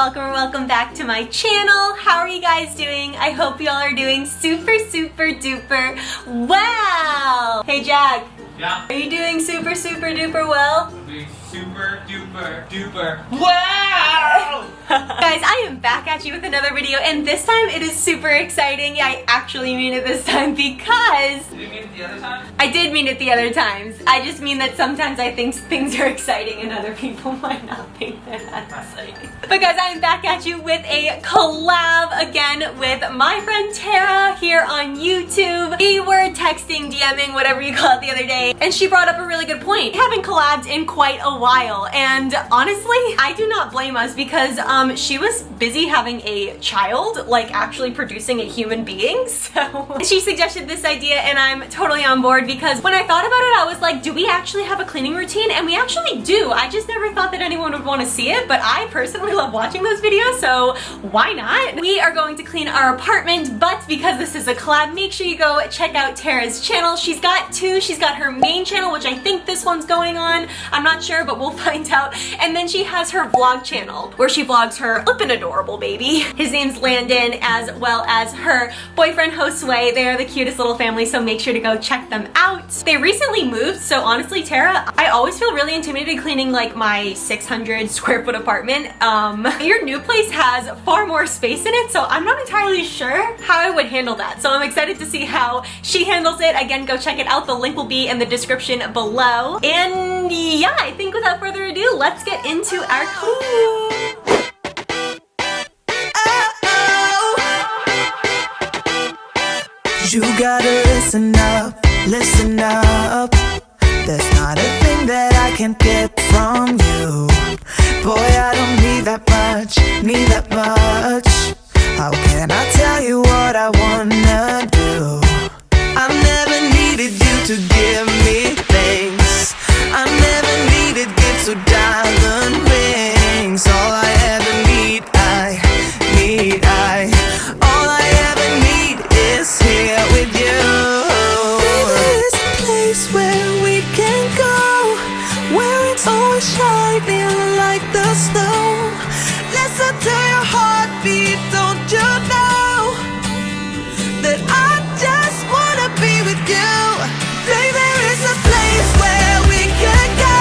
welcome back to my channel. How are you guys doing? I hope y'all are doing super duper well. Hey Jack. Yeah? Are you doing super duper well? I'm doing super duper wow! Guys, I am back at you with another video, and this time it is super exciting. I actually mean it this time because... Did you mean it the other time? I did mean it the other times. I just mean that sometimes I think things are exciting and other people might not think they're that exciting. But guys, I am back at you with a collab again with my friend Tara here on YouTube. We were texting, DMing, whatever you call it the other day, and she brought up a really good point. We haven't collabed in quite a while, and honestly, I do not blame us because she was busy having a child, like actually producing a human being, so she suggested this idea and I'm totally on board because when I thought about it, I was like, do we actually have a cleaning routine? And we actually do. I just never thought that anyone would want to see it, but I personally love watching those videos, so why not? We are going to clean our apartment, but because this is a collab, make sure you go check out Tara's channel. She's got two. She's got her main channel, which I think this one's going on. I'm not sure, but we'll find out. And then she has her vlog channel where she vlogs her flippin' adorable baby. His name's Landon, as well as her boyfriend Josue. They are the cutest little family, so make sure to go check them out. They recently moved, so honestly, Tara, I always feel really intimidated cleaning like my 600 square foot apartment. Your new place has far more space in it, so I'm not entirely sure how I would handle that. So I'm excited to see how she handles it. Again, go check it out. The link will be in the description below. And yeah, I think without further ado, let's get into our cleaning. You gotta listen up, listen up. There's not a thing that I can't get from you. Boy, I don't need that much. How can I tell you what I wanna do? I never needed you to give me things. I never needed gifts or diamond rings. All I ever need, all I ever need is here with you. There's a place where we can go, where it's always shining like the snow. Listen to your heartbeat, don't you know that I just wanna be with you. Baby, there is a place where we can go,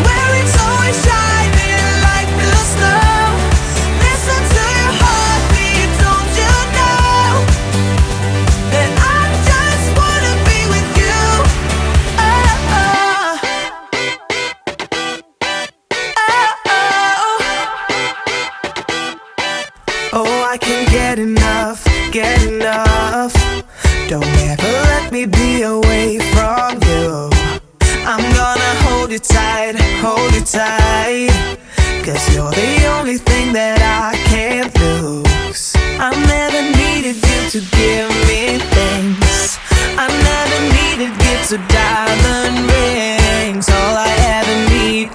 where it's always shining like the snow. Listen to your heartbeat, don't you know that I just wanna be with you. Oh, I can't get enough. Don't ever let me be away from you. I'm gonna hold you tight, 'cause you're the only thing that I can't lose. I never needed you to give me things. I never needed gifts or diamond rings. All I ever need,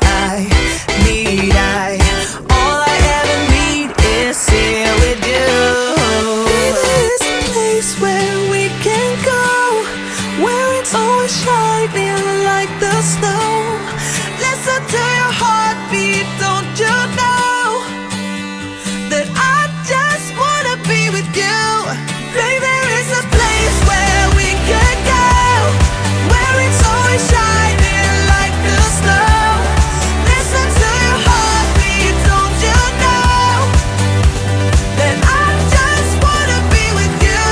all I ever need is here with you. There's a place where we can go, where it's always shining like the snow. Listen to your heartbeat, don't you know that I just wanna be with you. Baby, there is a place where we can go, where it's always shining like the snow. Listen to your heartbeat, don't you know that I just wanna be with you.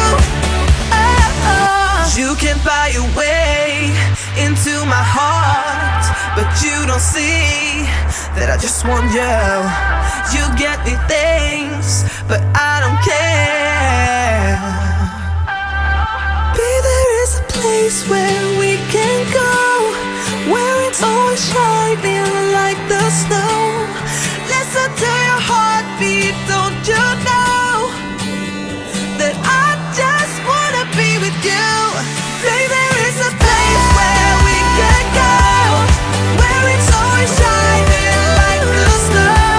You can buy your way into my heart, but you don't see that I just want you. You get me things, but I don't care. Baby, there is a place where we can go, where it's always shining like the snow. Listen to your heartbeat, don't you know that I just wanna be with you. Baby, there is a place where we can go, where it's always shining like the snow.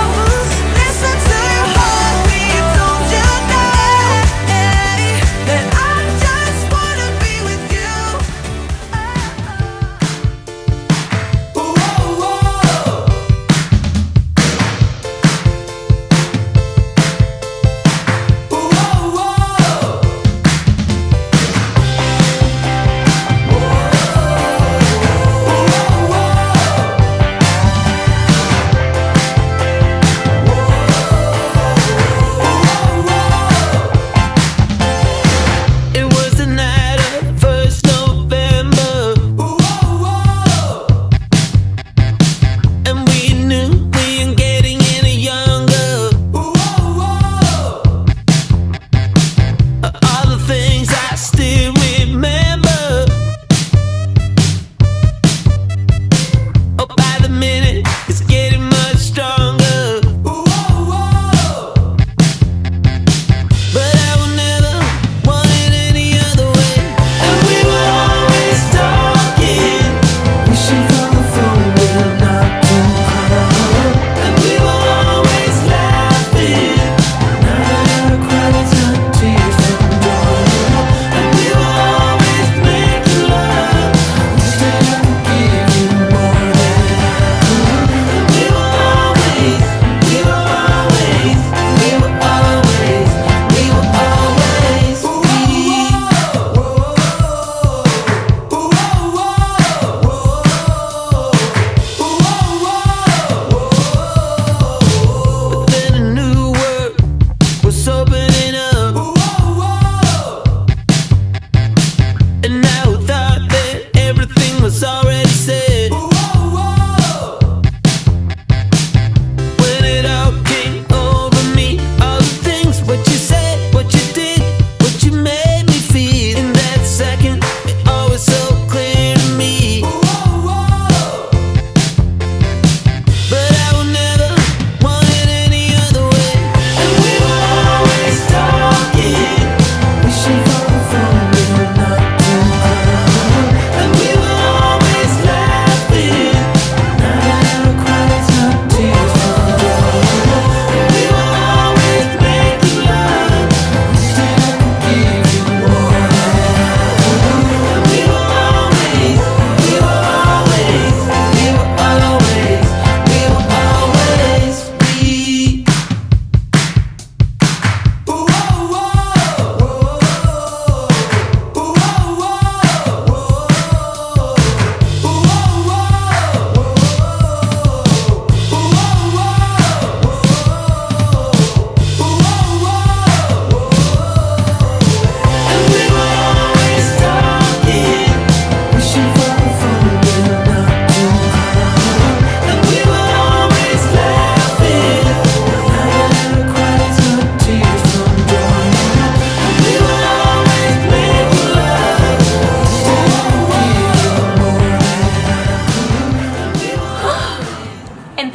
Listen to your heartbeat, don't you know that I just wanna be with you.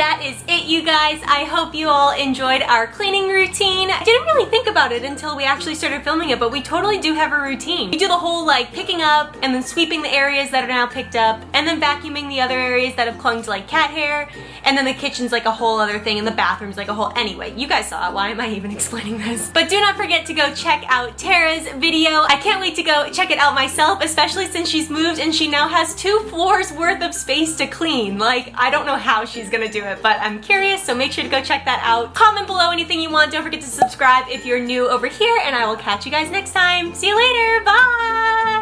that is it, you guys. I hope you all enjoyed our cleaning routine. I didn't really think about it until we actually started filming it, but we totally do have a routine. We do the whole like picking up and then sweeping the areas that are now picked up and then vacuuming the other areas that have clung to like cat hair, and then the kitchen's like a whole other thing and the bathroom's like a whole, anyway, you guys saw it. Why am I even explaining this? But do not forget to go check out Tara's video. I can't wait to go check it out myself, especially since she's moved and she now has 2 floors worth of space to clean. Like, I don't know how she's gonna do it, but I'm curious, so make sure to go check that out. Comment below anything you want. Don't forget to subscribe if you're new over here, and I will catch you guys next time. See you later. Bye!